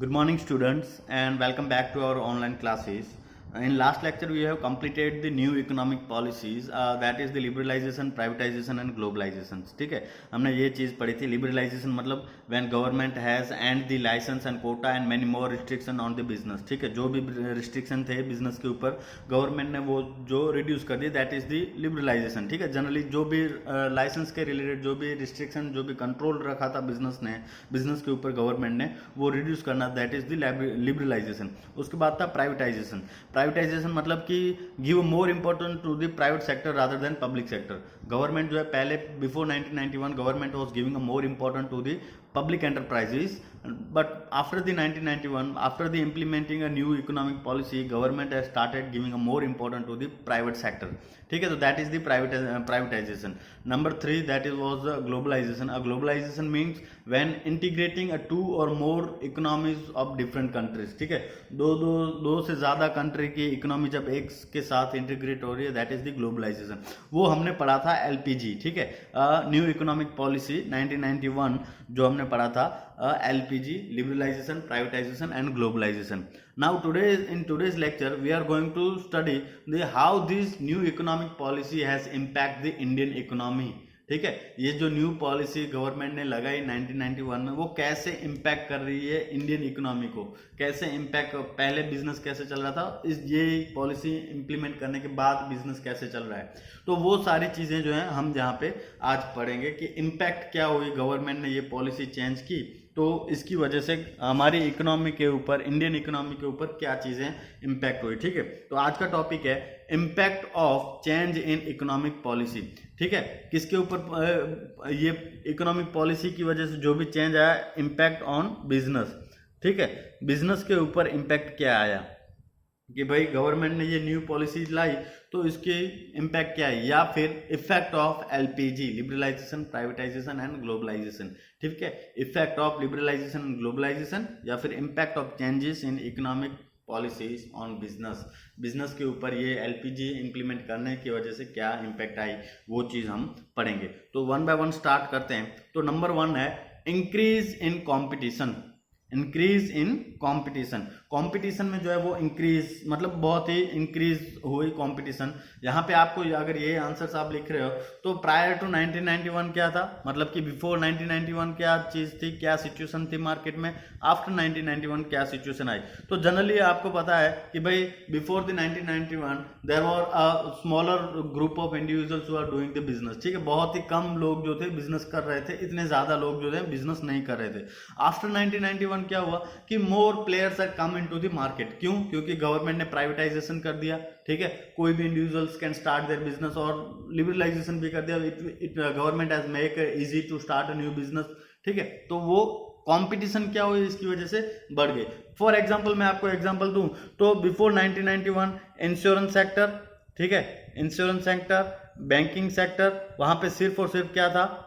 Good morning, students, and welcome back to our online classes. In last lecture, we have completed the new economic policies, that is the liberalization, privatization and globalization. ठीक है, हमने ये चीज़ पढ़ी थी. Liberalization मतलब when government has and the license and quota and many more restriction on the business. ठीक है, जो भी restriction थे business के ऊपर गवर्नमेंट ने वो जो reduce कर दिए, that is the liberalization. ठीक है, जनरली जो भी लाइसेंस के रिलेटेड जो भी रिस्ट्रिक्शन जो भी कंट्रोल रखा था बिजनेस के ऊपर गवर्नमेंट ने वो रिड्यूस करना, दैट इज द लिबरलाइजेशन. उसके बाद था प्राइवेटाइजेशन मतलब कि give more important to the private sector rather than public sector. Government जो है पहले before 1991 government was giving a more important to the public enterprises, but after the 1991 after the implementing a new economic policy government has started giving a more important to the private sector. ठीक है, तो that is the privatization. Number 3 that is was globalization. A globalization means when integrating a two or more economies of different countries. ठीक है, दो से ज़्यादा country की economy जब एक के साथ इंटीग्रेट हो रही है, दैट इज द ग्लोबलाइजेशन. वो हमने पढ़ा था LPG. ठीक है, न्यू इकोनॉमिक पॉलिसी 1991 जो हमने पढ़ा था LPG, liberalization, privatization and globalization. Now in today's lecture we are going to study how this new economic policy has impact the Indian economy. ठीक है, ये जो न्यू पॉलिसी गवर्नमेंट ने लगाई 1991 में वो कैसे इम्पैक्ट कर रही है इंडियन इकोनॉमी को, कैसे इम्पैक्ट, पहले बिजनेस कैसे चल रहा था, ये पॉलिसी इंप्लीमेंट करने के बाद बिजनेस कैसे चल रहा है. तो वो सारी चीज़ें जो हैं हम यहाँ पे आज पढ़ेंगे कि इम्पैक्ट क्या हुई, गवर्नमेंट ने ये पॉलिसी चेंज की तो इसकी वजह से हमारी इकोनॉमी के ऊपर, इंडियन इकोनॉमी के ऊपर क्या चीज़ें इम्पैक्ट हुई. ठीक है, तो आज का टॉपिक है impact of change in economic policy. ठीक है, किसके ऊपर, ये इकोनॉमिक पॉलिसी की वजह से जो भी चेंज आया, इम्पैक्ट ऑन बिजनेस. ठीक है, बिजनेस के ऊपर इम्पैक्ट क्या आया कि भाई गवर्नमेंट ने ये न्यू पॉलिसी लाई तो इसके इम्पैक्ट क्या है, या फिर effect of LPG, liberalisation, privatisation and globalisation. ठीक है, effect of liberalisation and globalisation या फिर impact of changes in economic policies on business के ऊपर ये LPG इंप्लीमेंट करने की वजह से क्या इम्पैक्ट आई, वो चीज़ हम पढ़ेंगे. तो वन बाय वन स्टार्ट करते हैं. तो नंबर 1 है increase in competition. Increase in competition, competition में जो है वो इंक्रीज मतलब बहुत ही इंक्रीज हुई कॉम्पिटिशन. यहाँ पे आपको अगर ये आंसर्स आप लिख रहे हो तो प्रायर टू 1991 क्या था, मतलब कि बिफोर 1991 क्या चीज़ थी, क्या सिचुएशन थी मार्केट में, आफ्टर 1991 क्या सिचुएशन आई. तो जनरली आपको पता है कि भाई before the 1991 there were a smaller group of individuals who are doing the business. ठीक है, बहुत ही कम लोग जो थे बिजनेस कर रहे थे, इतने ज़्यादा लोग जो थे बिजनेस नहीं कर रहे थे. आफ्टर 1991 क्या हुआ कि more players are come into the market. क्यों? क्योंकि गवर्नमेंट ने प्राइवेटाइजेशन कर दिया. ठीक है, कोई भी individuals can start their business, और लिबरलाइजेशन भी कर दिया. Government has make easy to start a new business. ठीक है, तो वो कंपटीशन क्या हुई, इसकी वजह से बढ़ गई. फॉर एग्जांपल मैं आपको एग्जांपल दूं तो बिफोर 1991 इंश्योरेंस सेक्टर, ठीक है, इंश्योरेंस सेक्टर, बैंकिंग सेक्टर, वहां पे सिर्फ और सिर्फ क्या था,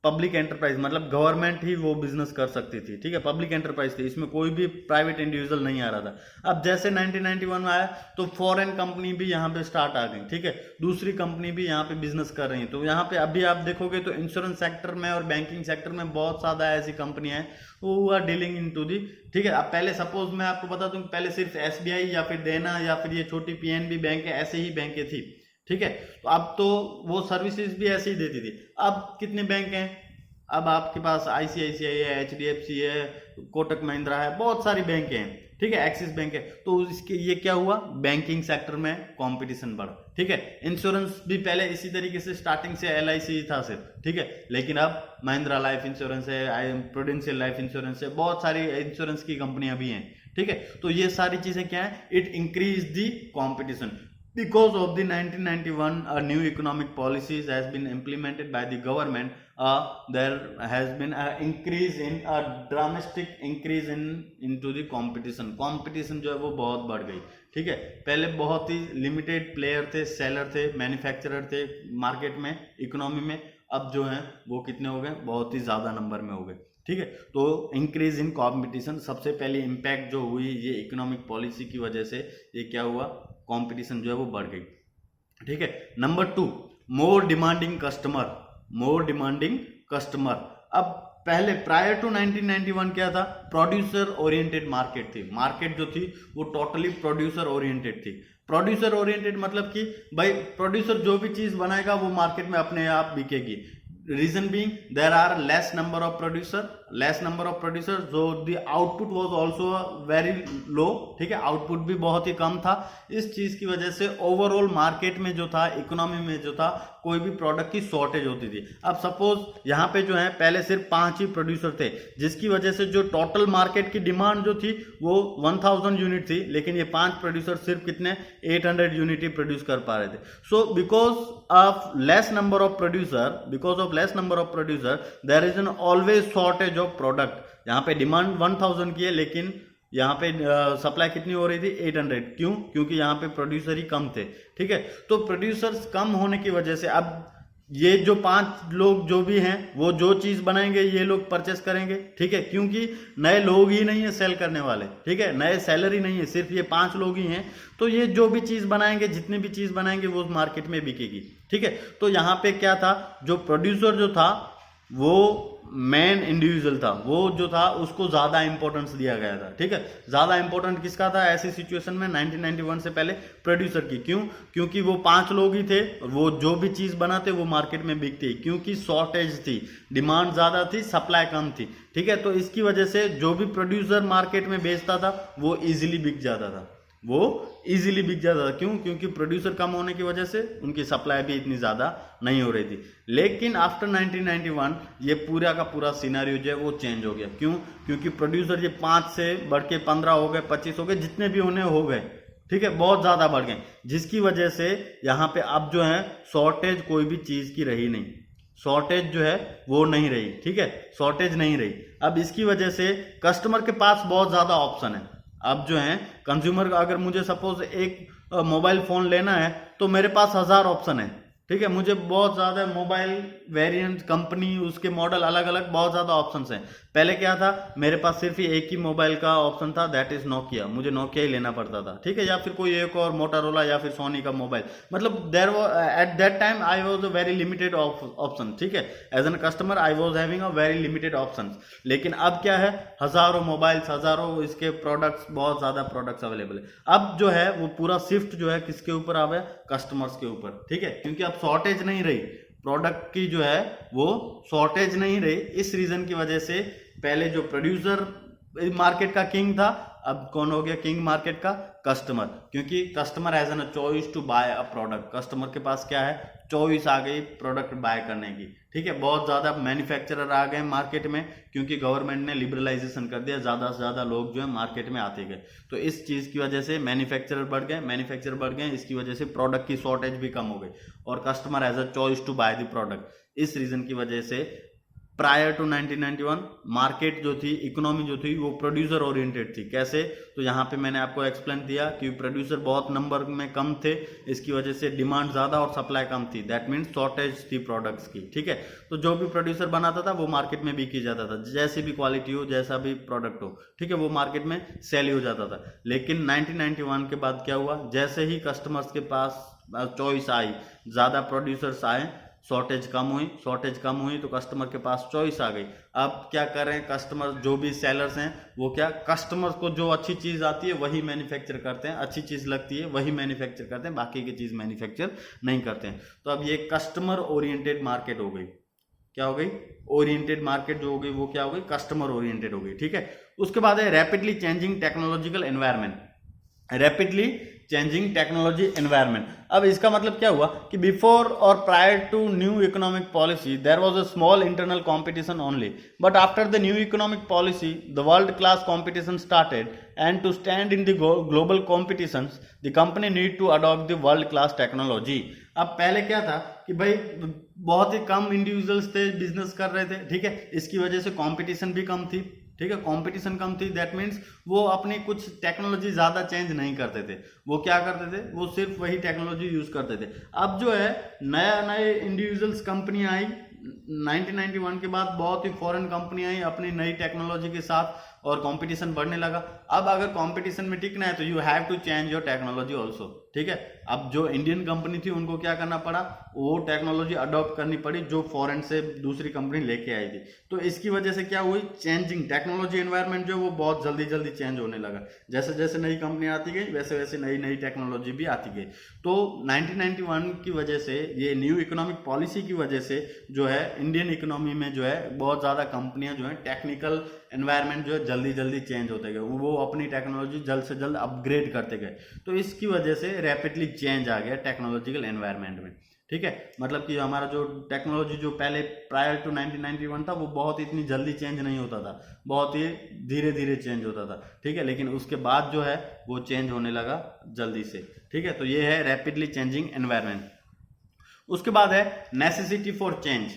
पब्लिक एंटरप्राइज, मतलब गवर्नमेंट ही वो बिजनेस कर सकती थी. ठीक है, पब्लिक एंटरप्राइज थी, इसमें कोई भी प्राइवेट इंडिविजुअल नहीं आ रहा था. अब जैसे 1991 में आया तो फॉरेन कंपनी भी यहाँ पे स्टार्ट आ गई. ठीक है, दूसरी कंपनी भी यहाँ पे बिजनेस कर रही है. तो यहाँ पे अभी आप देखोगे तो इंश्योरेंस सेक्टर में और बैंकिंग सेक्टर में बहुत ज़्यादा ऐसी कंपनियां हैं वो are dealing in to the. ठीक है, अब पहले सपोज मैं आपको बता दूं, पहले सिर्फ SBI या फिर देना या फिर ये छोटी PNB बैंक है, ऐसे ही बैंकें थी. ठीक है, तो अब तो वो सर्विसेज भी ऐसे ही देती थी. अब कितने बैंक हैं, अब आपके पास ICICI है, HDFC है, कोटक महिंद्रा है, बहुत सारी बैंक हैं. ठीक है, एक्सिस बैंक है. तो इसके ये क्या हुआ, बैंकिंग सेक्टर में कंपटीशन बढ़ा. ठीक है, इंश्योरेंस भी पहले इसी तरीके से स्टार्टिंग से LIC था सिर्फ. ठीक है, लेकिन अब महिंद्रा लाइफ इंश्योरेंस है, प्रूडेंशियल लाइफ इंश्योरेंस है, बहुत सारी इंश्योरेंस की कंपनियां भी हैं. ठीक है, तो ये सारी चीजें क्या है, it increase the competition. Because of the 1991 new economic policies has been implemented by the government, there has been an increase in a dramatic increase into the competition. Competition जो है वो बहुत बढ़ गई. ठीक है, पहले बहुत ही लिमिटेड प्लेयर थे, सेलर थे, मैन्युफैक्चरर थे मार्केट में, इकोनॉमी में. अब जो है वो कितने हो गए, बहुत ही ज़्यादा नंबर में हो गए. ठीक है, तो इंक्रीज इन कॉम्पिटिशन, सबसे पहले इम्पैक्ट जो हुई ये इकोनॉमिक पॉलिसी की वजह से ये क्या हुआ, कंपटीशन जो है वो बढ़ गई. ठीक है, नंबर 2 मोर डिमांडिंग कस्टमर. अब पहले प्रायर टू 1991 क्या था, प्रोड्यूसर ओरिएंटेड मार्केट थी। मार्केट जो थी वो टोटली प्रोड्यूसर ओरिएंटेड थी। प्रोड्यूसर ओरिएंटेड मतलब कि भाई प्रोड्यूसर जो भी चीज बनाएगा वो मार्केट में अपने आप बिकेगी। Reason being there are less number of producer, जो the output was also very low, ठीक है, आउटपुट भी बहुत ही कम था। इस चीज की वजह से ओवरऑल मार्केट में जो था, इकोनॉमी में जो था, कोई भी प्रोडक्ट की शॉर्टेज होती थी। अब सपोज यहाँ पे जो है पहले सिर्फ 5 ही प्रोड्यूसर थे, जिसकी वजह से जो टोटल मार्केट की डिमांड जो थी वो 1000 यूनिट थी, लेकिन ये 5 प्रोड्यूसर सिर्फ कितने 800 यूनिट ही प्रोड्यूस कर पा रहे थे। So because of less number of producer there is an always shortage of product. यहाँ पे डिमांड 1000 की है, लेकिन यहाँ पे सप्लाई कितनी हो रही थी 800। क्यों? क्योंकि यहाँ पे प्रोड्यूसर ही कम थे, ठीक है। तो प्रोड्यूसर्स कम होने की वजह से अब ये जो 5 लोग जो भी हैं वो जो चीज बनाएंगे ये लोग परचेस करेंगे, ठीक है, क्योंकि नए लोग ही नहीं है सेल करने वाले, ठीक है, नए सेलर ही नहीं है, सिर्फ ये 5 लोग ही हैं। तो ये जो भी चीज बनाएंगे, जितनी भी चीज बनाएंगे वो मार्केट में बिकेगी, ठीक है। तो यहाँ पे क्या था, जो प्रोड्यूसर जो था वो मेन इंडिविजुअल था, वो जो था उसको ज्यादा इंपॉर्टेंस दिया गया था, ठीक है। ज्यादा इंपॉर्टेंट किसका था ऐसी सिचुएशन में 1991 से पहले? प्रोड्यूसर की। क्यों? क्योंकि वो 5 लोग ही थे, वो जो भी चीज बनाते वो मार्केट में बिकती, क्योंकि शॉर्टेज थी, डिमांड ज्यादा थी, सप्लाई कम थी, ठीक है। तो इसकी वजह से जो भी प्रोड्यूसर मार्केट में बेचता था वो इजिली बिक जाता था, क्यों? क्योंकि प्रोड्यूसर कम होने की वजह से उनकी सप्लाई भी इतनी ज्यादा नहीं हो रही थी। लेकिन आफ्टर 1991 ये पूरा का पूरा सिनेरियो जो है वो चेंज हो गया। क्यों? क्योंकि प्रोड्यूसर ये 5 से बढ़ के 15 हो गए, 25 हो गए, जितने भी उन्हें हो गए, ठीक है, बहुत ज्यादा बढ़ गए, जिसकी वजह से यहाँ पे अब जो है शॉर्टेज कोई भी चीज की रही नहीं, शॉर्टेज जो है वो नहीं रही, ठीक है, शॉर्टेज नहीं रही। अब इसकी वजह से कस्टमर के पास बहुत ज्यादा ऑप्शन है। अब जो है कंज्यूमर, अगर मुझे सपोज एक मोबाइल फोन लेना है तो मेरे पास 1000 ऑप्शन है, ठीक है, मुझे बहुत ज्यादा मोबाइल वेरिएंट, कंपनी, उसके मॉडल अलग अलग बहुत ज्यादा ऑप्शंस हैं। पहले क्या था, मेरे पास सिर्फ एक ही मोबाइल का ऑप्शन था, दैट इज नोकिया, मुझे नोकिया ही लेना पड़ता था, ठीक है, या फिर कोई एक और मोटोरोला या फिर सोनी का मोबाइल, मतलब there was at that time I was a very limited option, ठीक है, as an customer I was having a very limited options. लेकिन अब क्या है, हजारों मोबाइल्स, हजारों इसके प्रोडक्ट्स, बहुत ज्यादा प्रोडक्ट्स अवेलेबल है। अब जो है वो पूरा शिफ्ट जो है किसके ऊपर आवे, कस्टमर्स के ऊपर, ठीक है, क्योंकि अब शॉर्टेज नहीं रही, प्रोडक्ट की जो है वो शॉर्टेज नहीं रही। इस रीजन की वजह से पहले जो प्रोड्यूसर मार्केट का किंग था, अब कौन हो गया किंग मार्केट का? कस्टमर, क्योंकि customer has an choice to buy a product. Customer के पास क्या है, चॉइस आ गई प्रोडक्ट बाय करने की, ठीक है। बहुत ज्यादा मैन्युफैक्चरर आ गए मार्केट में, क्योंकि गवर्नमेंट ने लिबरलाइजेशन कर दिया, ज्यादा से ज्यादा लोग जो है मार्केट में आते गए। तो इस चीज की वजह से मैन्युफैक्चरर बढ़ गए, इसकी वजह से प्रोडक्ट की शॉर्टेज भी कम हो गई, और customer has a choice to buy the product. इस रीजन की वजह से प्रायर टू 1991 मार्केट जो थी, इकोनॉमी जो थी, वो प्रोड्यूसर ओरिएंटेड थी। कैसे? तो यहाँ पे मैंने आपको एक्सप्लेन दिया कि प्रोड्यूसर बहुत नंबर में कम थे, इसकी वजह से डिमांड ज्यादा और सप्लाई कम थी, दैट मीन्स शॉर्टेज थी प्रोडक्ट्स की, ठीक है। तो जो भी प्रोड्यूसर बनाता था वो मार्केट में बिक ही जाता था, जैसी भी क्वालिटी हो, जैसा भी प्रोडक्ट हो, ठीक है, वो मार्केट में सेल हो जाता था। लेकिन 1991 के बाद क्या हुआ, जैसे ही कस्टमर्स के पास चॉइस आई, ज्यादा प्रोड्यूसर्स आए, शॉर्टेज कम हुई तो कस्टमर के पास चॉइस आ गई। अब क्या कर रहे हैं कस्टमर, जो भी सेलर्स हैं वो क्या, कस्टमर को जो अच्छी चीज आती है वही मैन्युफैक्चर करते हैं, अच्छी चीज लगती है वही मैन्युफैक्चर करते हैं, बाकी की चीज मैन्युफैक्चर नहीं करते हैं। तो अब ये कस्टमर ओरिएंटेड मार्केट हो गई। क्या हो गई? ओरिएंटेड मार्केट जो हो गई वो क्या हो गई, कस्टमर ओरिएंटेड हो गई, ठीक है। उसके बाद है रैपिडली चेंजिंग टेक्नोलॉजिकल एनवायरनमेंट। अब इसका मतलब क्या हुआ कि बिफोर और prior to new economic policy there was a small internal competition only, but after the new economic policy the world class competition started, and to stand in the global competitions the company need to adopt the world class technology. अब पहले क्या था कि भाई बहुत ही कम individuals थे business कर रहे थे, ठीक है, इसकी वजह से कंपटीशन भी कम थी, ठीक है, कंपटीशन कम थी, दैट मीन्स वो अपनी कुछ टेक्नोलॉजी ज्यादा चेंज नहीं करते थे, वो क्या करते थे, वो सिर्फ वही टेक्नोलॉजी यूज करते थे। अब जो है नए इंडिविजुअल्स कंपनी आई, 1991 के बाद बहुत ही फॉरेन कंपनी आई अपनी नई टेक्नोलॉजी के साथ और कंपटीशन बढ़ने लगा। अब अगर कंपटीशन में टिकना है तो you have to change your technology also, ठीक है। अब जो इंडियन कंपनी थी उनको क्या करना पड़ा, वो टेक्नोलॉजी अडॉप्ट करनी पड़ी जो फॉरेन से दूसरी कंपनी लेके आई थी। तो इसकी वजह से क्या हुई, चेंजिंग टेक्नोलॉजी एनवायरनमेंट जो वो बहुत जल्दी जल्दी चेंज होने लगा। जैसे जैसे नई कंपनी आती गई वैसे वैसे नई नई टेक्नोलॉजी भी आती गई। तो 1991 की वजह से, ये न्यू इकोनॉमिक पॉलिसी की वजह से जो है इंडियन इकोनॉमी में जो है बहुत ज़्यादा कंपनियां जो है टेक्निकल एनवायरनमेंट जो है जल्दी जल्दी चेंज होते गए, वो अपनी टेक्नोलॉजी जल्द से जल्द अपग्रेड करते गए। तो इसकी वजह से रैपिडली चेंज आ गया टेक्नोलॉजिकल एनवायरनमेंट में, ठीक है। मतलब कि हमारा जो टेक्नोलॉजी जो पहले प्रायर टू 1991 था वो बहुत इतनी जल्दी चेंज नहीं होता था, बहुत ही धीरे धीरे चेंज होता था, ठीक है। लेकिन उसके बाद जो है वो चेंज होने लगा जल्दी से, ठीक है। तो ये है रैपिडली चेंजिंग एनवायरनमेंट। उसके बाद है नेसेसिटी फॉर चेंज,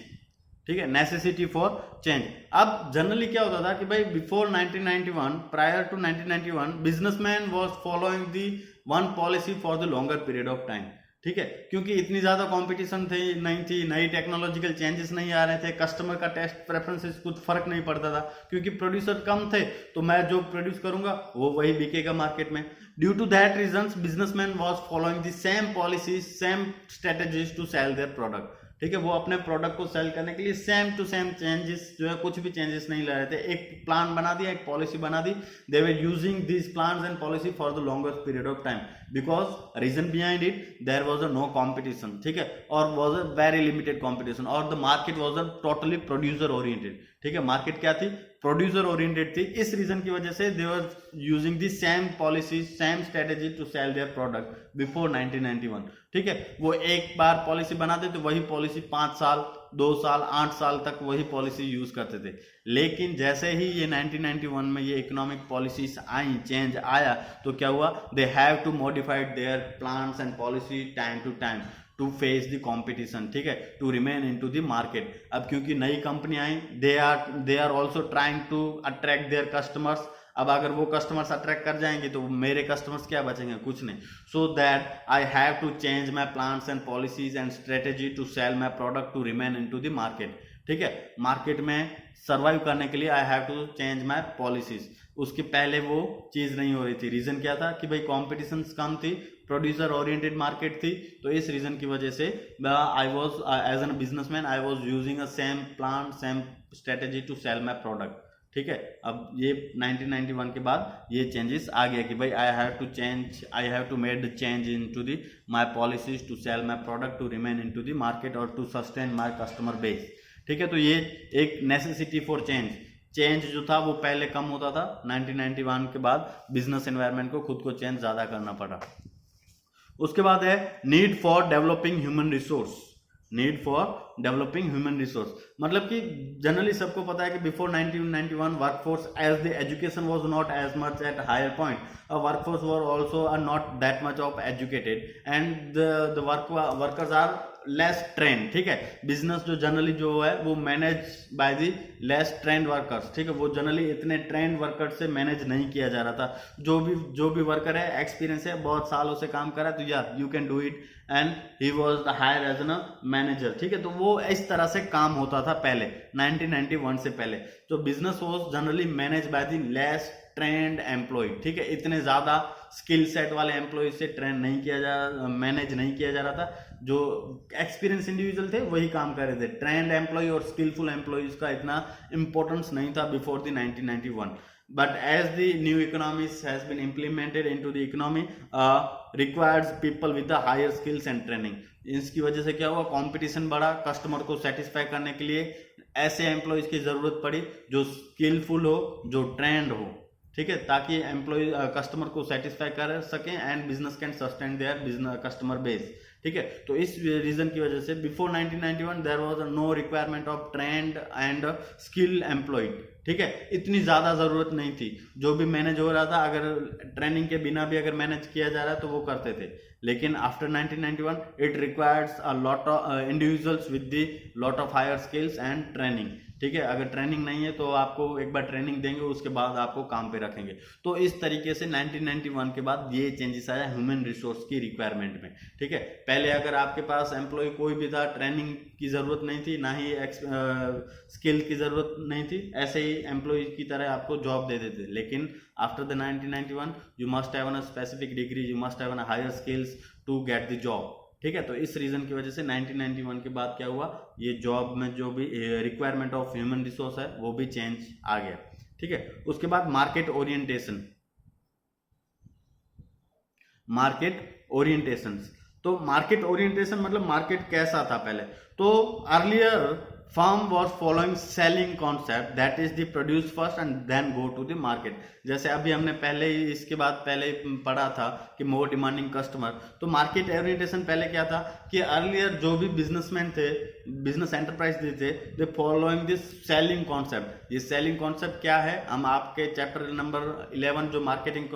ठीक है, नेसेसिटी फॉर चेंज। अब जनरली क्या होता था कि भाई before 1991, prior to 1991 businessman was following the one policy for the longer period of time, ठीक है। क्योंकि इतनी ज्यादा कंपटीशन नहीं थी, नई टेक्नोलॉजिकल चेंजेस नहीं आ रहे थे, कस्टमर का टेस्ट प्रेफरेंसेस कुछ फर्क नहीं पड़ता था, क्योंकि प्रोड्यूसर कम थे तो मैं जो प्रोड्यूस करूंगा वो वही बिकेगा मार्केट में। Due to that reasons businessman was following the same policies, same strategies to sell their product, ठीक है। वो अपने प्रोडक्ट को सेल करने के लिए सेम टू सेम चेंजेस जो है, कुछ भी चेंजेस नहीं ला रहे थे। एक प्लान बना दिया, एक पॉलिसी बना दी, they were using this plans and policy for the longest period of time, because reason behind it there was a no competition, ठीक है, और was a very limited competition, और the market was a totally producer oriented, ठीक है। Market क्या थी, producer oriented थी। इस रीजन की वजह से they were using the same policy, same strategy to sell their product before 1991, ठीक है। वो एक बार पॉलिसी बनाते तो वही पॉलिसी 5 साल, 2 साल, 8 साल तक वही पॉलिसी यूज करते थे। लेकिन जैसे ही ये 1991 में ये इकोनॉमिक पॉलिसीज आई, चेंज आया, तो क्या हुआ, they have to modified their plans and policy time to time to face the competition, ठीक है, to remain into the market. अब क्योंकि नई कंपनी आई, they are also trying to attract their customers. अब अगर वो कस्टमर्स अट्रैक्ट कर जाएंगे तो मेरे कस्टमर्स क्या बचेंगे, कुछ नहीं। So that I have to change my plans and policies and strategy to sell my product to remain into the market, ठीक है। मार्केट में सर्वाइव करने के लिए I have to change my policies. उसके पहले वो चीज नहीं हो रही थी। रीजन क्या था कि भाई कॉम्पिटिशन कम थी, प्रोड्यूसर ओरिएंटेड मार्केट थी, तो इस रीजन की वजह से I was as an businessman I was using a same plan, same strategy to sell my product, ठीक है। अब ये 1991 के बाद ये चेंजेस आ गया कि भाई I have to change, I have to made the change in to the my policies to sell my product to remain in to the market और to sustain my customer base, ठीक है। तो ये एक necessity for change, change जो था वो पहले कम होता था, 1991 के बाद बिजनेस एनवायरनमेंट को खुद को चेंज ज्यादा करना पड़ा। उसके बाद है need for developing human resource, need for developing human resource. मतलब कि जनरली सबको पता है कि before 1991 workforce as the education was not as much at higher point, workforce were also are not that much of educated and the workers are less trained, ठीक है। Business जो generally जो है वो manage by the less trained workers, ठीक है। वो generally इतने ट्रेंड वर्कर्स से मैनेज नहीं किया जा रहा था। जो भी वर्कर है, एक्सपीरियंस है, बहुत सालों से काम कर रहा है, तो या you can do it and he was the higher as an manager, ठीक है। तो वो इस तरह से काम होता था पहले 1991 से पहले। तो business was generally manage by the less trained employ, ठीक है। इतने ज्यादा स्किल सेट वाले एम्प्लॉय से ट्रेंड नहीं किया जा, मैनेज नहीं किया जा रहा था। जो एक्सपीरियंस इंडिविजुअल थे वही काम कर रहे थे। ट्रेंड एम्प्लॉय और स्किलफुल एम्प्लॉयज का इतना इंपॉर्टेंस नहीं था before the 1991। But as the new economies has been implemented into the economy, requires people with the higher skills and training. इसकी वजह से क्या हुआ, कंपटीशन बढ़ा, कस्टमर को सेटिस्फाई करने के लिए ऐसे एम्प्लॉयज की जरूरत पड़ी जो स्किलफुल हो, जो ट्रेंड हो, ठीक है, ताकि एम्प्लॉय कस्टमर को सेटिस्फाई कर सकें and business can sustain their business customer base, ठीक है। तो इस रीजन की वजह से before 1991 there was no requirement of trained and skill employed, ठीक है। इतनी ज्यादा जरूरत नहीं थी। जो भी मैनेज हो रहा था, अगर ट्रेनिंग के बिना भी अगर मैनेज किया जा रहा है तो वो करते थे। लेकिन after 1991 it requires a lot of individuals with the lot of higher skills and training, ठीक है। अगर ट्रेनिंग नहीं है तो आपको एक बार ट्रेनिंग देंगे, उसके बाद आपको काम पे रखेंगे। तो इस तरीके से 1991 के बाद ये चेंजेस आया ह्यूमन रिसोर्स की रिक्वायरमेंट में, ठीक है। पहले अगर आपके पास एम्प्लॉय कोई भी था, ट्रेनिंग की जरूरत नहीं थी, ना ही स्किल की जरूरत नहीं थी, ऐसे ही एम्प्लॉय की तरह आपको जॉब दे देते। लेकिन after the 1991 you must have a specific degree, you must have a higher skills to get the job, ठीक है। तो इस रीजन की वजह से 1991 के बाद क्या हुआ, ये जॉब में जो भी रिक्वायरमेंट ऑफ ह्यूमन रिसोर्स है वो भी चेंज आ गया, ठीक है। उसके बाद मार्केट ओरिएंटेशन, मार्केट ओरिएंटेशन। तो मार्केट ओरिएंटेशन मतलब मार्केट कैसा था पहले। तो earlier firm was following selling concept, that is the produce first and then go to the market. जैसे अभी हमने पहले ही इसके बाद पहले ही पढ़ा था कि मोर डिमांडिंग कस्टमर। तो मार्केट ओरिएंटेशन पहले क्या था कि अर्लियर जो भी बिजनेसमैन थे, बिजनेस एंटरप्राइज थे, दे फॉलोइंग दिस सेलिंग कॉन्सेप्ट। ये सेलिंग कॉन्सेप्ट क्या है हम आपके चैप्टर नंबर 11 जो मार्केटिंग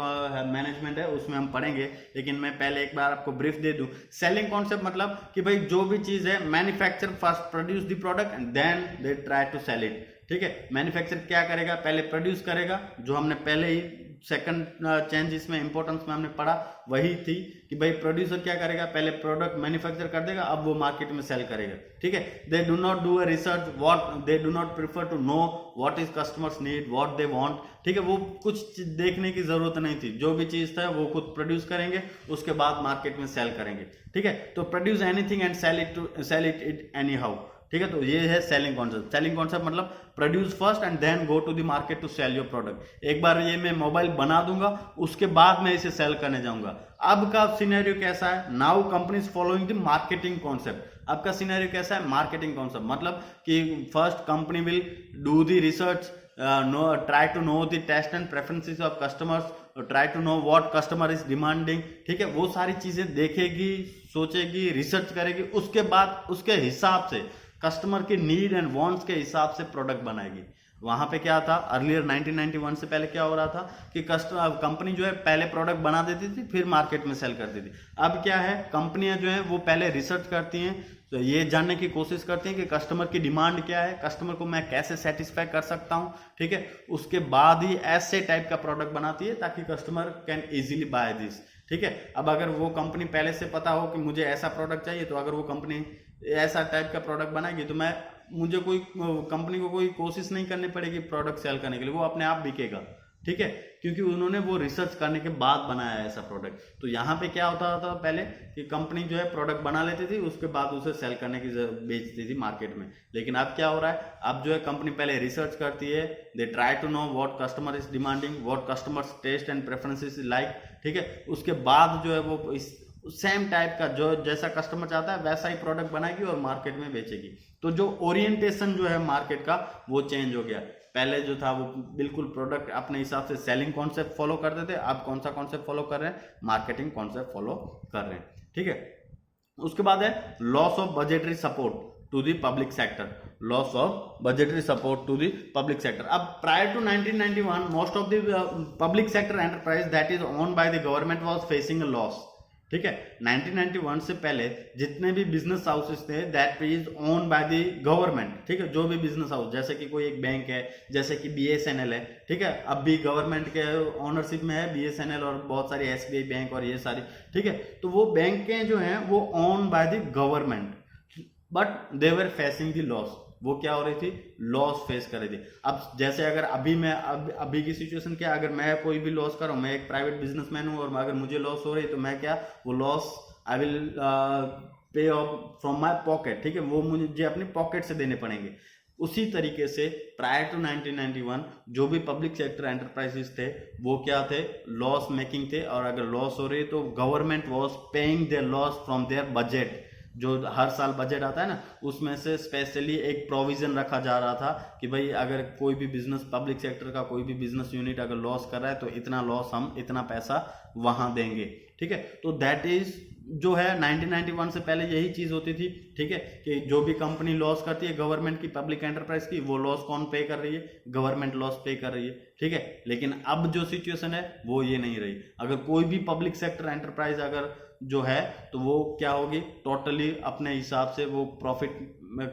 मैनेजमेंट है उसमें हम पढ़ेंगे, लेकिन मैं पहले एक बार आपको ब्रीफ दे दूं। सेलिंग कॉन्सेप्ट मतलब कि भाई जो भी चीज है, manufacture first produce the product and then they try to sell it, ठीक है। मैन्युफैक्चर क्या करेगा, पहले प्रोड्यूस करेगा, जो हमने पहले ही सेकंड चेंज इसमें इंपॉर्टेंस में हमने पढ़ा वही थी कि भाई प्रोड्यूसर क्या करेगा, पहले प्रोडक्ट मैन्युफैक्चर कर देगा, अब वो मार्केट में सेल करेगा, ठीक है। They do not do a research, what they do not prefer to know what is customers need, what they want, ठीक है। वो कुछ देखने की जरूरत नहीं थी, जो भी चीज था वो खुद प्रोड्यूस करेंगे, उसके बाद मार्केट में सेल करेंगे, ठीक है। तो produce anything and sell it anyhow, ठीक है। तो ये है सेलिंग कॉन्सेप्ट। सेलिंग कॉन्सेप्ट मतलब produce first and then go to the market to sell your product. एक बार ये मैं मोबाइल बना दूंगा, उसके बाद मैं इसे सेल करने जाऊंगा। अब का सिनेरियो कैसा है, now companies following the marketing concept. अब का सिनेरियो कैसा है, मार्केटिंग कॉन्सेप्ट मतलब कि first company will do the research, try to know the taste and preferences of customers, try to know what customer is demanding, ठीक है। वो सारी चीजें देखेगी, सोचेगी, रिसर्च करेगी, उसके बाद उसके हिसाब से कस्टमर के नीड एंड वांट्स के हिसाब से प्रोडक्ट बनाएगी। वहां पे क्या था, अर्लियर 1991 से पहले क्या हो रहा था कि कंपनी जो है पहले प्रोडक्ट बना देती थी, फिर मार्केट में सेल करती थी। अब क्या है, कंपनियां जो है वो पहले रिसर्च करती हैं, तो ये जानने की कोशिश करती हैं कि कस्टमर की डिमांड क्या है, कस्टमर को मैं कैसे सेटिस्फाई कर सकता हूं, ठीक है। उसके बाद ही ऐसे टाइप का प्रोडक्ट बनाती है ताकि customer can easily buy this, ठीक है। अब अगर वो कंपनी पहले से पता हो कि मुझे ऐसा प्रोडक्ट चाहिए, तो अगर वो कंपनी ऐसा टाइप का प्रोडक्ट बनाएगी तो मुझे कोई कंपनी को कोई कोशिश नहीं करनी पड़ेगी प्रोडक्ट सेल करने के लिए, वो अपने आप बिकेगा, ठीक है, क्योंकि उन्होंने वो रिसर्च करने के बाद बनाया है ऐसा प्रोडक्ट। तो यहाँ पे क्या होता था पहले कि कंपनी जो है प्रोडक्ट बना लेती थी, उसके बाद उसे सेल करने की बेचती थी मार्केट में। लेकिन अब क्या हो रहा है, अब जो है कंपनी पहले रिसर्च करती है, they try to know what customer is demanding, what customers taste and preferences like, ठीक है। उसके बाद जो है वो इस सेम टाइप का जो जैसा कस्टमर चाहता है वैसा ही प्रोडक्ट बनाएगी और मार्केट में बेचेगी। तो जो ओरिएंटेशन जो है मार्केट का वो चेंज हो गया। पहले जो था वो बिल्कुल प्रोडक्ट अपने हिसाब से सेलिंग कॉन्सेप्ट फॉलो करते थे, अब कौन सा कॉन्सेप्ट फॉलो कर रहे हैं, मार्केटिंग कॉन्सेप्ट फॉलो कर रहे हैं, ठीक है। उसके बाद है loss of budgetary support to the public sector, loss of budgetary support to the public sector. अब prior to 1991 most of the public sector enterprise that is owned by the government was facing a loss, ठीक है। 1991 से पहले जितने भी business houses थे that is own by the government, ठीक है। जो भी बिजनेस हाउस, जैसे कि कोई एक बैंक है, जैसे कि BSNL है, ठीक है, अब भी गवर्नमेंट के ओनरशिप में है BSNL और बहुत सारी SBI बैंक और ये सारी, ठीक है। तो वो बैंकें जो हैं वो own by the government, but they were facing the loss. वो क्या हो रही थी, लॉस फेस कर रही थी। अब जैसे अगर अभी की सिचुएशन क्या, अगर मैं कोई भी लॉस कर रहा हूं, मैं एक प्राइवेट बिजनेसमैन हूं और अगर मुझे लॉस हो रही है तो मैं क्या, वो loss I will pay of from my pocket, ठीक है, वो मुझे अपनी पॉकेट से देने पड़ेंगे। उसी तरीके से प्रायर टू 1991 जो भी पब्लिक सेक्टर एंटरप्राइजेस थे वो क्या थे, लॉस मेकिंग थे, और अगर लॉस हो रही है तो government was paying there loss from their budget. जो हर साल बजट आता है ना, उसमें से स्पेशली एक प्रोविजन रखा जा रहा था कि भाई अगर कोई भी बिजनेस, पब्लिक सेक्टर का कोई भी बिजनेस यूनिट अगर लॉस कर रहा है तो इतना लॉस, हम इतना पैसा वहां देंगे, ठीक है। तो दैट इज जो है 1991 से पहले यही चीज होती थी, ठीक है, कि जो भी कंपनी लॉस करती है गवर्नमेंट की, पब्लिक एंटरप्राइज की, वो लॉस कौन पे कर रही है, गवर्नमेंट लॉस पे कर रही है, ठीक है। लेकिन अब जो सिचुएशन है वो ये नहीं रही। अगर कोई भी पब्लिक सेक्टर एंटरप्राइज अगर जो है तो वो क्या होगी, टोटली अपने हिसाब से वो प्रॉफिट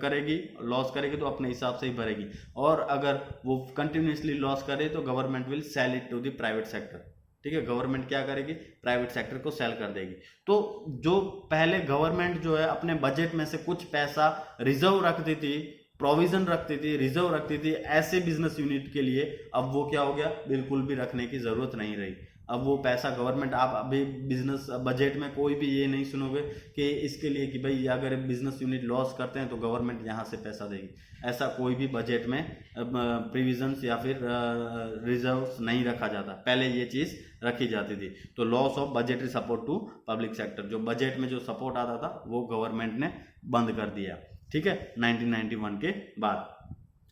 करेगी, लॉस करेगी तो अपने हिसाब से ही भरेगी, और अगर वो कंटिन्यूसली लॉस करे तो government will sell it to the private sector. ठीक है, गवर्नमेंट क्या करेगी, प्राइवेट सेक्टर को सेल कर देगी। तो जो पहले गवर्नमेंट जो है अपने बजट में से कुछ पैसा रिजर्व रखती थी, प्रोविजन रखती थी, रिजर्व रखती थी ऐसे बिजनेस यूनिट के लिए, अब वो क्या हो गया, बिल्कुल भी रखने की जरूरत नहीं रही। अब वो पैसा गवर्नमेंट, आप अभी बिजनेस बजट में कोई भी ये नहीं सुनोगे कि इसके लिए कि भाई अगर बिजनेस यूनिट लॉस करते हैं तो गवर्नमेंट यहाँ से पैसा देगी, ऐसा कोई भी बजट में प्रीविजन्स या फिर रिजर्व्स नहीं रखा जाता। पहले ये चीज़ रखी जाती थी। तो loss of budgetary support to public sector, जो बजट में जो सपोर्ट आता था वो गवर्नमेंट ने बंद कर दिया। ठीक है, 1991 के बाद।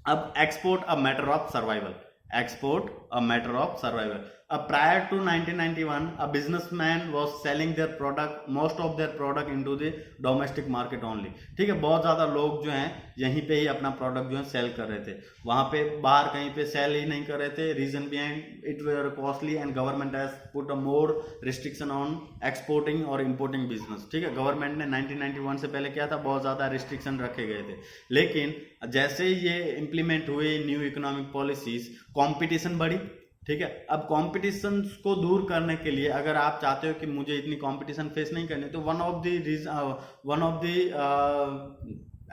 अब export a matter of survival, export a matter of survival. Prior to 1991, a businessman was selling their product, most of their product into the domestic market only. ठीक है, बहुत ज़्यादा लोग जो हैं यहीं पे ही अपना प्रोडक्ट जो है सेल कर रहे थे, वहाँ पे बाहर कहीं पे सेल ही नहीं कर रहे थे। Reason behind it were costly and government has put a more restriction on exporting और इम्पोर्टिंग बिजनेस। ठीक है, गवर्नमेंट ने 1991 से पहले क्या था, बहुत ज़्यादा रिस्ट्रिक्शन रखे गए थे। लेकिन जैसे ही ये इम्प्लीमेंट हुए न्यू इकोनॉमिक पॉलिसीज, कंपटीशन बढ़ी। ठीक है, अब कंपटीशन को दूर करने के लिए अगर आप चाहते हो कि मुझे इतनी कंपटीशन फेस नहीं करनी, तो वन ऑफ द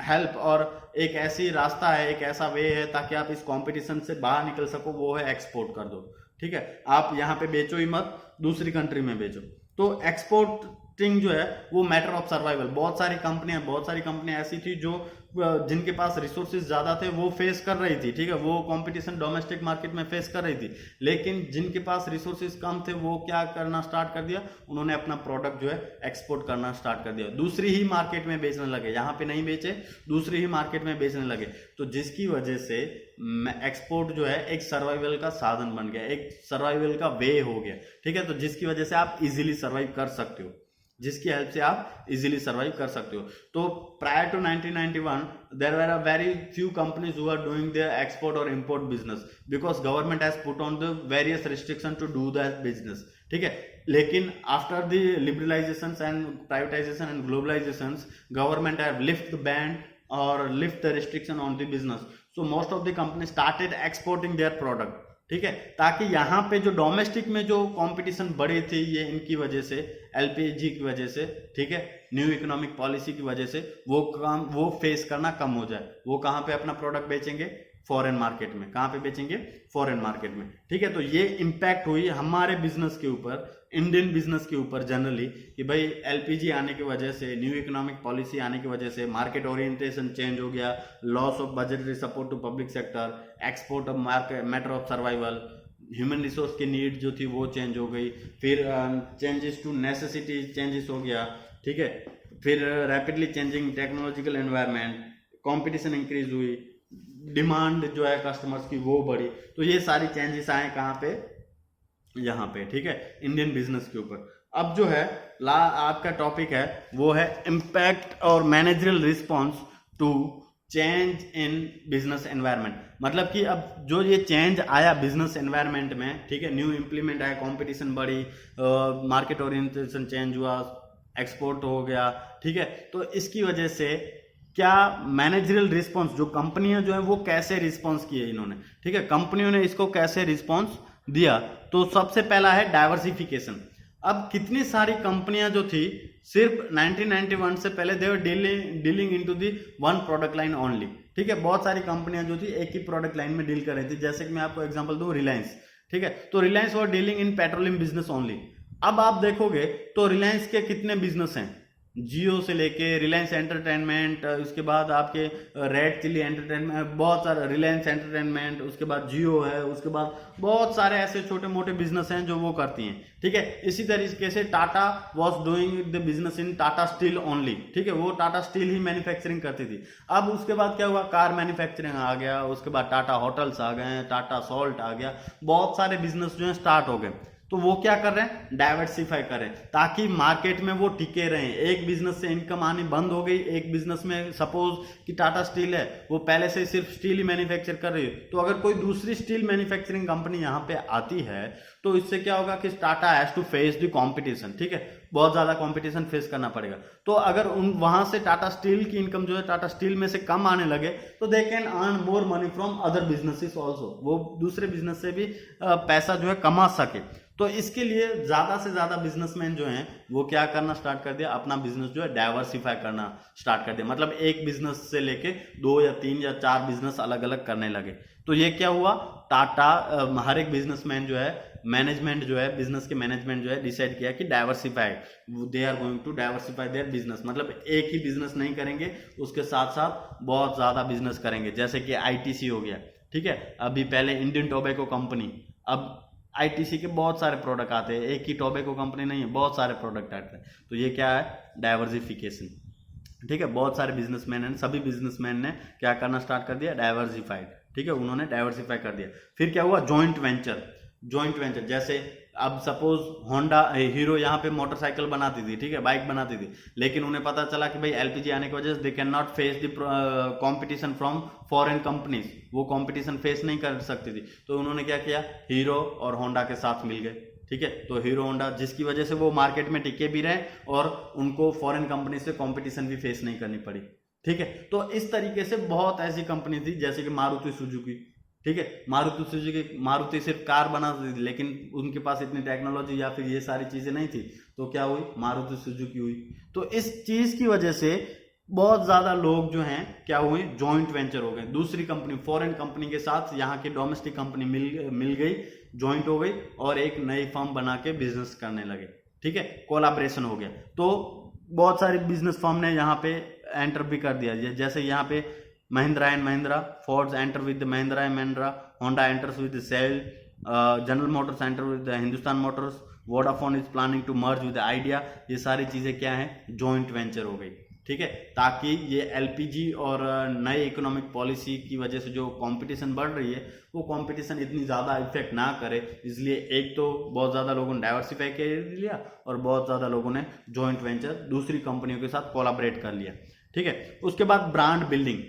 हेल्प और एक ऐसी रास्ता है, एक ऐसा वे है ताकि आप इस कंपटीशन से बाहर निकल सको, वो है एक्सपोर्ट कर दो। ठीक है, आप यहाँ पे बेचो ही मत, दूसरी कंट्री में बेचो। तो एक्सपोर्टिंग जो है वो मैटर ऑफ सर्वाइवल। बहुत सारी कंपनियां ऐसी थी जो जिनके पास रिसोर्सेज ज्यादा थे वो फेस कर रही थी। ठीक है, वो कंपटीशन डोमेस्टिक मार्केट में फेस कर रही थी। लेकिन जिनके पास रिसोर्सेज कम थे वो क्या करना स्टार्ट कर दिया, उन्होंने अपना प्रोडक्ट जो है एक्सपोर्ट करना स्टार्ट कर दिया, दूसरी ही मार्केट में बेचने लगे। यहाँ पे नहीं बेचे, दूसरी ही मार्केट में बेचने लगे। तो जिसकी वजह से एक्सपोर्ट जो है एक सर्वाइवल का साधन बन गया, एक सर्वाइवल का वे हो गया। ठीक है, तो जिसकी वजह से आप इजीली सर्वाइव कर सकते हो, जिसकी हेल्प से आप इजीली सर्वाइव कर सकते हो। तो prior to 1991 there were a very few companies who are doing their export और import business because government has put on the various restriction to do that business. ठीक है, लेकिन after the liberalization and privatization and globalization, government have lift the ban और lift the restriction on the business. So most of the company started exporting their product. ठीक है, ताकि यहाँ पे जो डोमेस्टिक में जो कंपटीशन बढ़ी थी, ये इनकी वजह से, एलपीजी की वजह से, ठीक है, न्यू इकोनॉमिक पॉलिसी की वजह से वो फेस करना कम हो जाए। वो कहाँ पे अपना प्रोडक्ट बेचेंगे, फॉरेन मार्केट में। कहाँ पे बेचेंगे, फॉरेन मार्केट में। ठीक है, तो ये इम्पैक्ट हुई हमारे बिजनेस के ऊपर, इंडियन बिजनेस के ऊपर जनरली, कि भाई एलपीजी आने की वजह से, न्यू इकोनॉमिक पॉलिसी आने की वजह से मार्केट ओरिएंटेशन चेंज हो गया, loss of budgetary support to public sector, export of market matter of survival, human resource की नीड जो थी वो चेंज हो गई, फिर चेंजेस टू नेसेसिटी चेंजेस हो गया। ठीक है, फिर rapidly changing technological environment, competition increase हुई, डिमांड जो है कस्टमर्स की वो बढ़ी। तो ये सारी चेंजेस आए कहाँ पे, यहाँ पे। ठीक है, इंडियन बिजनेस के ऊपर। अब जो है आपका टॉपिक है वो है इम्पैक्ट और managerial response to change in business environment. मतलब कि अब जो ये चेंज आया बिजनेस एनवायरनमेंट में, ठीक है, न्यू इम्प्लीमेंट आया, कंपटीशन बढ़ी, मार्केट ओरिएंटेशन चेंज हुआ, एक्सपोर्ट हो गया। ठीक है, तो इसकी वजह से क्या मैनेजरियल रिस्पॉन्स, जो कंपनियां जो है वो कैसे रिस्पॉन्स किए इन्होंने। ठीक है, कंपनियों ने इसको कैसे रिस्पॉन्स दिया। तो सबसे पहला है डाइवर्सिफिकेशन। अब कितनी सारी कंपनियां जो थी सिर्फ 1991 से पहले they were dealing into the one product line only. ठीक है, बहुत सारी कंपनियां जो थी एक ही प्रोडक्ट लाइन में डील कर रही थी। जैसे कि मैं आपको एग्जांपल दूं, रिलायंस। ठीक है, तो Reliance were dealing in petroleum business only. अब आप देखोगे तो रिलायंस के कितने बिजनेस हैं, जियो से लेके रिलायंस एंटरटेनमेंट, उसके बाद आपके रेड चिली एंटरटेनमेंट, बहुत सारे रिलायंस एंटरटेनमेंट, उसके बाद जियो है, उसके बाद बहुत सारे ऐसे छोटे मोटे बिजनेस हैं जो वो करती हैं। ठीक है, इसी तरीके से Tata was doing the business in Tata steel only. ठीक है, वो टाटा स्टील ही मैन्युफैक्चरिंग करती थी। अब उसके बाद क्या हुआ, कार मैन्युफैक्चरिंग आ गया, उसके बाद टाटा होटल्स आ गए, टाटा सॉल्ट आ गया, बहुत सारे बिजनेस जो है स्टार्ट हो गए। तो वो क्या कर रहे हैं, डाइवर्सिफाई कर रहे हैं ताकि मार्केट में वो टिके रहें। एक बिजनेस से इनकम आनी बंद हो गई, एक बिजनेस में सपोज कि टाटा स्टील है, वो पहले से सिर्फ स्टील ही मैन्युफैक्चर कर रही है, तो अगर कोई दूसरी स्टील मैन्युफैक्चरिंग कंपनी यहाँ पे आती है तो इससे क्या होगा कि Tata has to face the competition. ठीक है, बहुत ज़्यादा कंपटीशन फेस करना पड़ेगा। तो अगर उन वहाँ से टाटा स्टील की इनकम जो है टाटा स्टील में से कम आने लगे तो they can earn more money from other businesses also, वो दूसरे बिजनेस से भी पैसा जो है कमा सके। तो इसके लिए ज़्यादा से ज़्यादा बिजनेसमैन जो हैं वो क्या करना स्टार्ट कर दिया, अपना बिजनेस जो है डाइवर्सिफाई करना स्टार्ट कर दिया। मतलब एक बिजनेस से लेके 2 या 3 या 4 बिजनेस अलग अलग करने लगे। तो ये क्या हुआ, टाटा हर एक बिजनेसमैन जो है, मैनेजमेंट जो है, बिजनेस के मैनेजमेंट जो है डिसाइड किया कि diversify, they are going to diversify their business. मतलब एक ही बिजनेस नहीं करेंगे, उसके साथ साथ बहुत ज़्यादा बिजनेस करेंगे। जैसे कि आईटीसी हो गया, ठीक है, अभी पहले इंडियन टोबैको कंपनी, अब आईटीसी के बहुत सारे प्रोडक्ट आते हैं, एक ही टोबैको कंपनी नहीं है, बहुत सारे प्रोडक्ट आते हैं। तो ये क्या है, डाइवर्सिफिकेशन, ठीक है। बहुत सारे बिजनेसमैन हैं, सभी बिजनेसमैन ने क्या करना स्टार्ट कर दिया, डाइवर्सिफाइड, ठीक है, उन्होंने डाइवर्सिफाई कर दिया। फिर क्या हुआ, जॉइंट वेंचर। जॉइंट वेंचर जैसे अब सपोज होंडा, हीरो यहाँ पे मोटरसाइकिल बनाती थी, ठीक है, बाइक बनाती थी, लेकिन उन्हें पता चला कि भाई एलपीजी आने की वजह से they can not face the competition from foreign companies, वो कंपटीशन फेस नहीं कर सकती थी। तो उन्होंने क्या किया, हीरो और होंडा के साथ मिल गए, ठीक है। तो हीरो होंडा, जिसकी वजह से वो मार्केट में टिके भी रहे और उनको फॉरेन कंपनी से कंपटीशन भी फेस नहीं करनी पड़ी, ठीक है। तो इस तरीके से बहुत ऐसी कंपनी थी, जैसे कि मारुति सुजुकी, ठीक है, मारुति सुजुकी, मारुति सिर्फ कार बनाती थी, लेकिन उनके पास इतनी टेक्नोलॉजी या फिर ये सारी चीजें नहीं थी, तो क्या हुई, मारुति सुजुकी हुई। तो इस चीज की वजह से बहुत ज्यादा लोग जो हैं क्या हुए, जॉइंट वेंचर हो गए, दूसरी कंपनी, फॉरेन कंपनी के साथ यहाँ की डोमेस्टिक कंपनी मिल गई, जॉइंट हो गई और एक नई फर्म बना के बिजनेस करने लगे, ठीक है, कोलाब्रेशन हो गया। तो बहुत सारी बिजनेस फर्म ने यहाँ पे एंटर भी कर दिया, जैसे यहाँ पे Mahindra and Mahindra, Ford enter with Mahindra and Mahindra, Honda enters with Siel, General Motors enter with Hindustan Motors, Vodafone is planning to merge with Idea. ये सारी चीजें क्या है, जॉइंट वेंचर हो गई, ठीक है, ताकि ये एलपीजी और नए इकोनॉमिक पॉलिसी की वजह से जो कंपटीशन बढ़ रही है वो कंपटीशन इतनी ज़्यादा इफेक्ट ना करे। इसलिए एक तो बहुत ज़्यादा लोगों ने डाइवर्सिफाई कर लिया और बहुत ज़्यादा लोगों ने जॉइंट वेंचर दूसरी कंपनियों के साथ कोलाबरेट कर लिया, ठीक है। उसके बाद ब्रांड बिल्डिंग,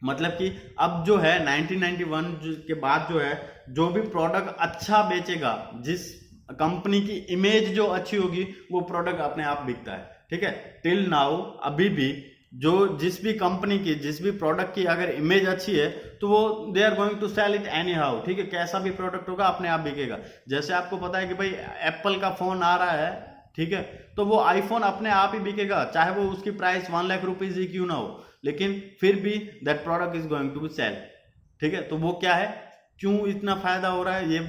मतलब कि अब जो है 1991 के बाद जो है, जो भी प्रोडक्ट अच्छा बेचेगा, जिस कंपनी की इमेज जो अच्छी होगी, वो प्रोडक्ट अपने आप बिकता है, ठीक है। टिल नाउ अभी भी जो जिस भी कंपनी की, जिस भी प्रोडक्ट की अगर इमेज अच्छी है तो वो they are going to sell it anyhow, ठीक है, कैसा भी प्रोडक्ट होगा अपने आप बिकेगा। जैसे आपको पता है कि भाई एप्पल का फोन आ रहा है, ठीक है, तो वो आईफोन अपने आप ही बिकेगा, चाहे वो उसकी प्राइस 1 लाख रुपीज ही क्यों ना हो, लेकिन फिर भी that product is going to be sell, ठीक है। तो वो क्या है, क्यों इतना फायदा हो रहा है, ये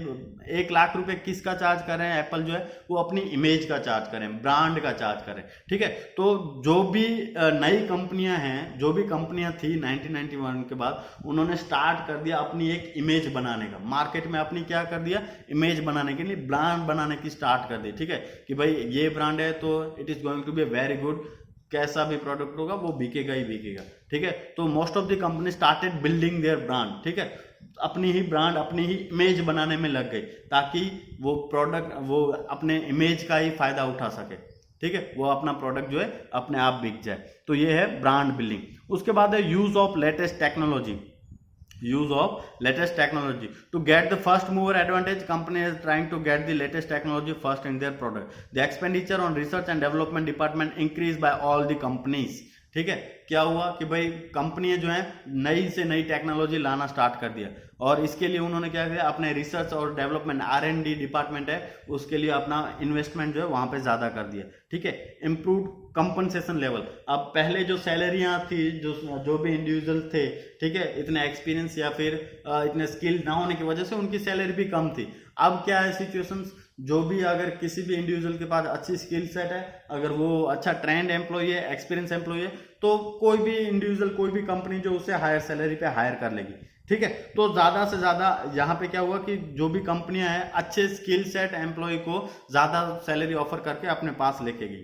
1 लाख रुपए किसका चार्ज कर रहे हैं एप्पल जो है, वो अपनी इमेज का चार्ज करें, ब्रांड का चार्ज करें, ठीक है। तो जो भी नई कंपनियां हैं, जो भी कंपनियां थी 1991 के बाद, उन्होंने स्टार्ट कर दिया अपनी एक इमेज बनाने का, मार्केट में अपनी क्या कर दिया, इमेज बनाने के लिए ब्रांड बनाने की स्टार्ट कर दी, ठीक है, कि भाई ये ब्रांड है तो it is going to be very good, कैसा भी प्रोडक्ट होगा वो बिकेगा ही बिकेगा, ठीक है। तो most of the company started building their brand, ठीक है, अपनी ही ब्रांड, अपनी ही इमेज बनाने में लग गई, ताकि वो प्रोडक्ट, वो अपने इमेज का ही फायदा उठा सके, ठीक है, वो अपना प्रोडक्ट जो है अपने आप बिक जाए। तो ये है ब्रांड बिल्डिंग। उसके बाद है use of latest technology. Use of latest technology to get the first mover advantage. Company is trying to get the latest technology first in their product. The expenditure on research and development department increased by all the companies. ठीक है, क्या हुआ कि भाई कंपनियां जो है नई से नई टेक्नोलॉजी लाना स्टार्ट कर दिया, और इसके लिए उन्होंने क्या किया, अपने रिसर्च और डेवलपमेंट R&D डिपार्टमेंट है, उसके लिए अपना इन्वेस्टमेंट जो है वहां पे ज्यादा कर दिया, ठीक है। Improve compensation level. अब पहले जो सैलरियां थी, जो भी इंडिविजुअल थे, ठीक है, इतने एक्सपीरियंस या फिर इतने स्किल ना होने की वजह से उनकी सैलरी भी कम थी। अब क्या है सिचुएशन, जो भी अगर किसी भी इंडिविजुअल के पास अच्छी स्किल सेट है, अगर वो अच्छा ट्रेंड एम्प्लॉय है, एक्सपीरियंस एम्प्लॉय है, तो कोई भी इंडिविजुअल, कोई भी कंपनी जो उसे हायर सैलरी पे हायर कर लेगी, ठीक है। तो ज्यादा से ज्यादा यहाँ पे क्या हुआ कि जो भी कंपनियां हैं अच्छे स्किल सेट एम्प्लॉय को ज्यादा सैलरी ऑफर करके अपने पास लेके गई,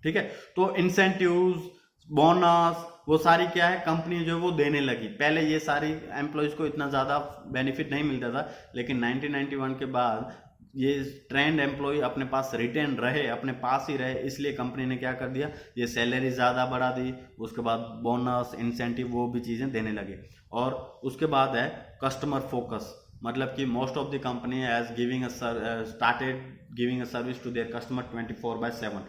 ठीक है। तो इंसेंटिव्स, बोनस, वो सारी क्या है कंपनी जो वो देने लगी। पहले ये सारी एम्प्लॉयज को इतना ज्यादा बेनिफिट नहीं मिलता था, लेकिन 1991 के बाद ये ट्रेंड एम्प्लॉय अपने पास रिटेन रहे, अपने पास ही रहे, इसलिए कंपनी ने क्या कर दिया, ये सैलरी ज़्यादा बढ़ा दी, उसके बाद बोनस, इंसेंटिव, वो भी चीज़ें देने लगे। और उसके बाद है कस्टमर फोकस, मतलब कि most of the company as giving started giving a service to their customer 24/7।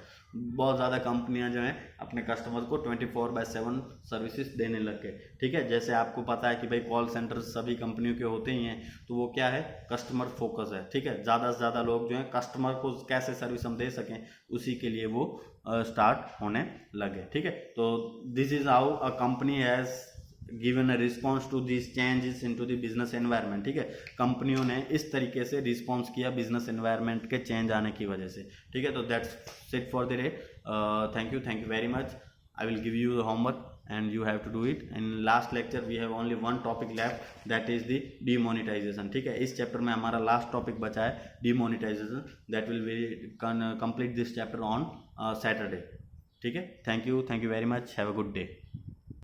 बहुत ज़्यादा कंपनियां जो हैं अपने कस्टमर को 24/7 सर्विसेज देने लग गए। ठीक है, जैसे आपको पता है कि भाई कॉल सेंटर सभी कंपनियों के होते ही हैं, तो वो क्या है, कस्टमर फोकस है। ठीक है, ज़्यादा से ज़्यादा लोग जो हैं कस्टमर को कैसे सर्विस हम दे सकें, उसी के लिए वो स्टार्ट होने लगे। ठीक है, तो this is how a company has given a response to this changes in to the business environment. ठीक है, कंपनियों ने इस तरीके से रिस्पॉन्स किया बिजनेस एनवायरनमेंट के चेंज आने की वजह से। ठीक है, तो that's it for the day. Thank you very much. I will give you the homework and you have to do it. In last lecture we have only one topic left, that is the demonetization. ठीक है, इस chapter में हमारा last topic बचा है demonetization. that will be complete this chapter on Saturday. ठीक है, thank you very much, have a good day.